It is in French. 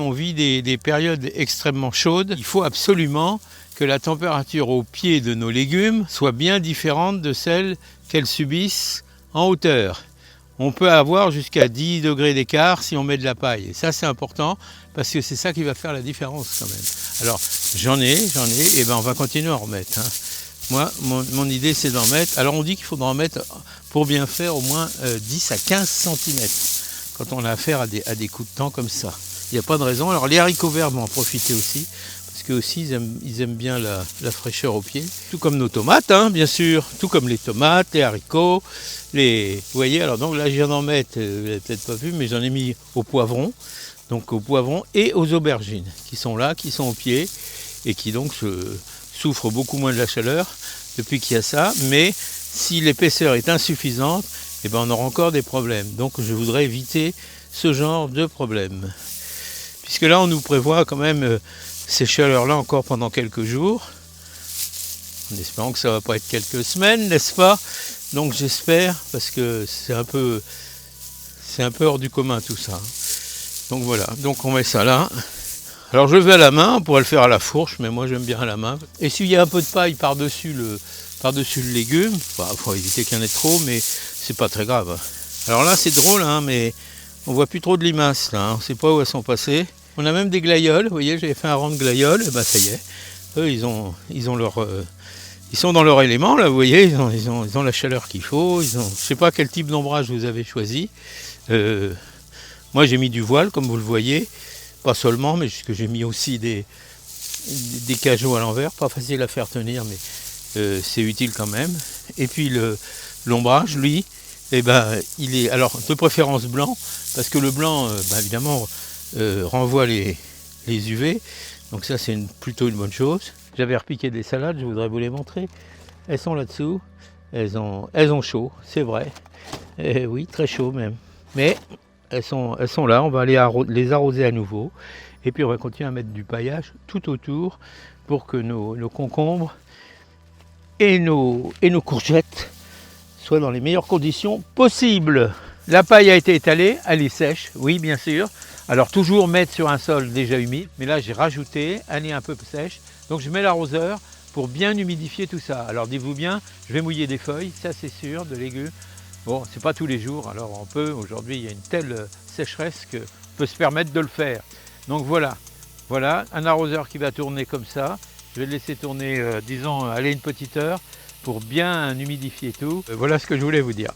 on vit des périodes extrêmement chaudes. Il faut absolument que la température au pied de nos légumes soit bien différente de celle qu'elles subissent en hauteur. On peut avoir jusqu'à 10 degrés d'écart si on met de la paille. Et ça, c'est important parce que c'est ça qui va faire la différence quand même. Alors, j'en ai, et ben on va continuer à en remettre. Moi, mon idée, c'est d'en mettre. Alors, on dit qu'il faudra en mettre, pour bien faire, au moins 10 à 15 cm quand on a affaire à des coups de temps comme ça. Il n'y a pas de raison. Alors, les haricots verts vont en profiter aussi, parce qu'eux aussi, ils aiment bien la fraîcheur au pied. Tout comme nos tomates, bien sûr. Tout comme les tomates, les haricots. Vous voyez, alors donc là, je viens d'en mettre, vous l'avez peut-être pas vu, mais j'en ai mis au poivron. Donc aux poivrons et aux aubergines, qui sont là, qui sont au pied, et qui donc souffrent beaucoup moins de la chaleur depuis qu'il y a ça. Mais si l'épaisseur est insuffisante, eh ben on aura encore des problèmes. Donc je voudrais éviter ce genre de problème. Puisque là, on nous prévoit quand même ces chaleurs-là encore pendant quelques jours, en espérant que ça ne va pas être quelques semaines, n'est-ce pas? Donc j'espère, parce que c'est un peu hors du commun tout ça. Donc voilà, donc on met ça là. Alors je le fais à la main, on pourrait le faire à la fourche, mais moi j'aime bien à la main. Et s'il y a un peu de paille par-dessus le légume, faut éviter qu'il y en ait trop, mais c'est pas très grave. Alors là c'est drôle, mais on voit plus trop de limaces là, on sait pas où elles sont passées. On a même des glaïeuls, vous voyez, j'avais fait un rang de glaïeuls, et ben ça y est. Eux ils sont dans leur élément là, vous voyez, ils ont la chaleur qu'il faut. Je sais pas quel type d'ombrage vous avez choisi. Moi j'ai mis du voile comme vous le voyez, pas seulement, mais puisque j'ai mis aussi des cajots à l'envers, pas facile à faire tenir, mais c'est utile quand même. Et puis l'ombrage, lui, il est alors de préférence blanc, parce que le blanc, évidemment, renvoie les UV, donc ça c'est plutôt une bonne chose. J'avais repiqué des salades, je voudrais vous les montrer. Elles sont là-dessous, elles ont chaud, c'est vrai. Oui, très chaud même. Mais elles sont là, on va aller les arroser à nouveau. Et puis on va continuer à mettre du paillage tout autour pour que nos concombres et nos courgettes soient dans les meilleures conditions possibles. La paille a été étalée, elle est sèche, oui bien sûr. Alors toujours mettre sur un sol déjà humide, mais là j'ai rajouté, elle est un peu sèche. Donc je mets l'arroseur pour bien humidifier tout ça. Alors dites-vous bien, je vais mouiller des feuilles, ça c'est sûr, de légumes. Bon, c'est pas tous les jours, alors on peut, aujourd'hui il y a une telle sécheresse qu'on peut se permettre de le faire. Donc voilà, un arroseur qui va tourner comme ça. Je vais le laisser tourner, disons, aller une petite heure pour bien humidifier tout. Voilà ce que je voulais vous dire.